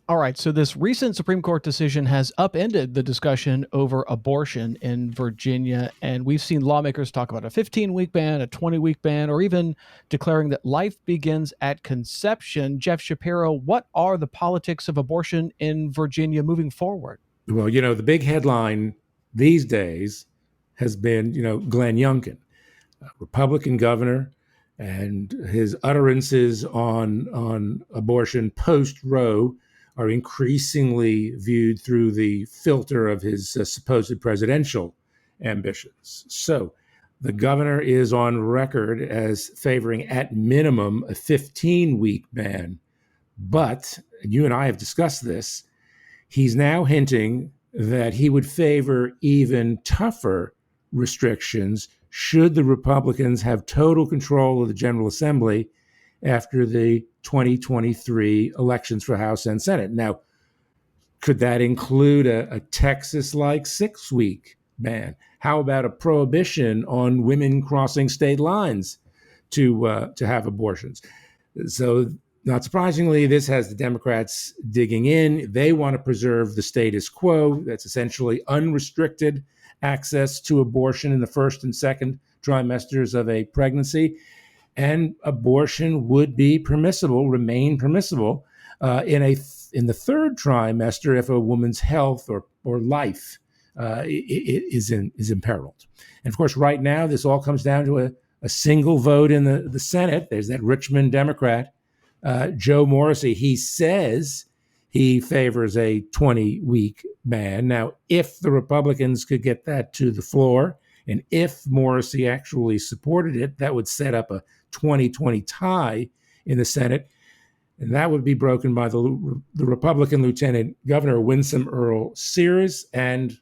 All right, so this recent Supreme Court decision has upended the discussion over abortion in Virginia, and we've seen lawmakers talk about a 15-week ban, a 20-week ban, or even declaring that life begins at conception. Jeff Shapiro, what are the politics of abortion in Virginia moving forward? Well, the big headline these days has been, Glenn Youngkin, Republican governor, and his utterances on abortion post Roe are increasingly viewed through the filter of his supposed presidential ambitions. So the governor is on record as favoring at minimum a 15-week ban. But you and I have discussed this. He's now hinting that he would favor even tougher restrictions should the Republicans have total control of the General Assembly after the 2023 elections for House and Senate. Now, could that include a Texas-like 6-week ban? How about a prohibition on women crossing state lines to have abortions? So, not surprisingly, this has the Democrats digging in. They want to preserve the status quo. That's essentially unrestricted access to abortion in the first and second trimesters of a pregnancy. And abortion would be permissible, remain permissible in the third trimester if a woman's health or life is imperiled. And of course, right now, this all comes down to a single vote in the Senate. There's that Richmond Democrat, Joe Morrissey. He says he favors a 20-week ban. Now, if the Republicans could get that to the floor, and if Morrissey actually supported it, that would set up a 2020 tie in the Senate. And that would be broken by the Republican Lieutenant Governor Winsome Earl Sears, and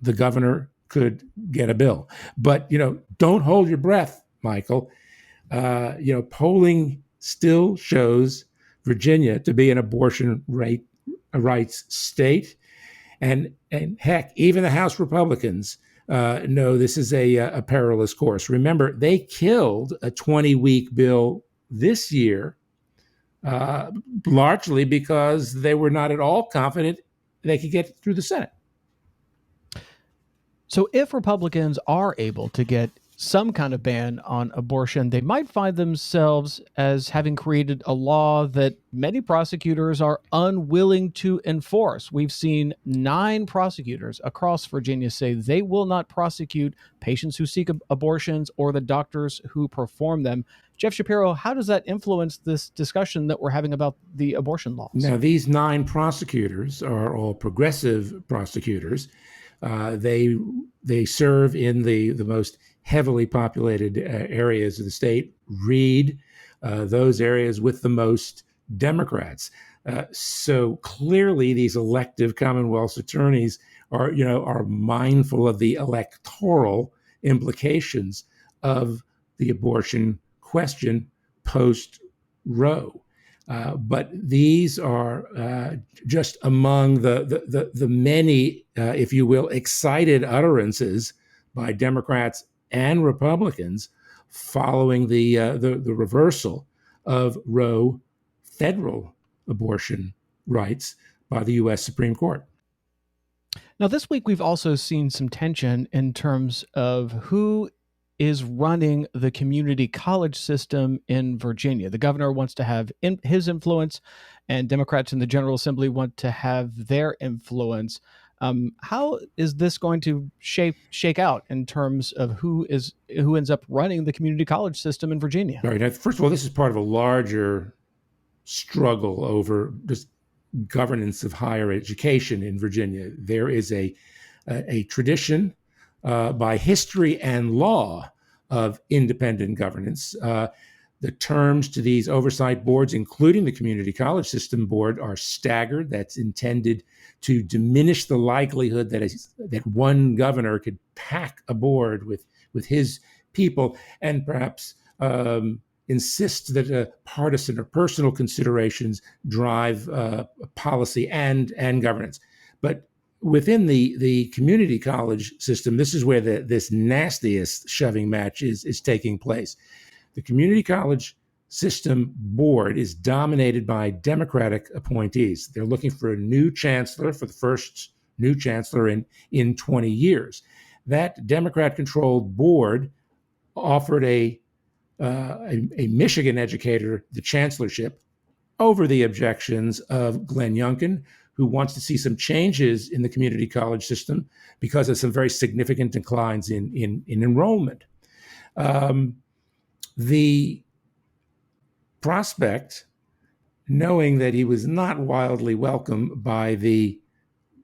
the governor could get a bill. But, don't hold your breath, Michael. Polling still shows Virginia to be an abortion rights state. And heck, even the House Republicans know this is a perilous course. Remember, they killed a 20-week bill this year, largely because they were not at all confident they could get through the Senate. So if Republicans are able to get some kind of ban on abortion, they might find themselves as having created a law that many prosecutors are unwilling to enforce. We've seen 9 prosecutors across Virginia say they will not prosecute patients who seek abortions or the doctors who perform them. Jeff Shapiro, how does that influence this discussion that we're having about the abortion laws? Now, these 9 prosecutors are all progressive prosecutors. They serve in the most heavily populated areas of the state. Read those areas with the most Democrats. So clearly, these elective Commonwealth attorneys are mindful of the electoral implications of the abortion question post Roe. But these are just among the many, if you will, excited utterances by Democrats and Republicans following the reversal of Roe federal abortion rights by the U.S. Supreme Court. Now, this week, we've also seen some tension in terms of who is running the community college system in Virginia. The governor wants to have his influence, and Democrats in the General Assembly want to have their influence. How is this going to shake out in terms of who ends up running the community college system in Virginia? All right. Now, first of all, this is part of a larger struggle over just governance of higher education in Virginia. There is a tradition by history and law of independent governance. The terms to these oversight boards, including the Community College System Board, are staggered. That's intended to diminish the likelihood that one governor could pack a board with his people and perhaps insist that partisan or personal considerations drive policy and governance. But within the community college system, this is where this nastiest shoving match is taking place. The community college system board is dominated by Democratic appointees. They're looking for a new chancellor, for the first new chancellor in 20 years. That Democrat-controlled board offered a Michigan educator the chancellorship over the objections of Glenn Youngkin, who wants to see some changes in the community college system because of some very significant declines in enrollment. The prospect, knowing that he was not wildly welcome by the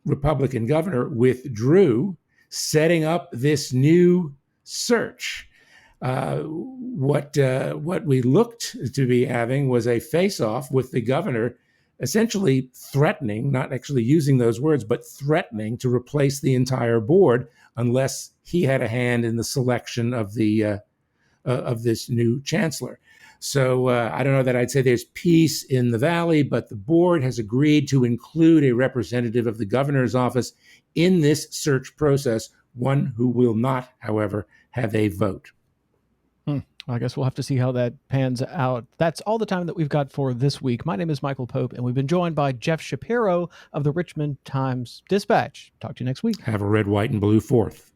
Republican governor, withdrew, setting up this new search. What we looked to be having was a face-off with the governor, essentially threatening, not actually using those words, but threatening to replace the entire board unless he had a hand in the selection of this new chancellor. So I don't know that I'd say there's peace in the valley, but the board has agreed to include a representative of the governor's office in this search process, one who will not, however, have a vote. I guess we'll have to see how that pans out. That's all the time that we've got for this week. My name is Michael Pope, and we've been joined by Jeff Schapiro of the Richmond Times Dispatch. Talk to you next week. Have a red, white, and blue 4th.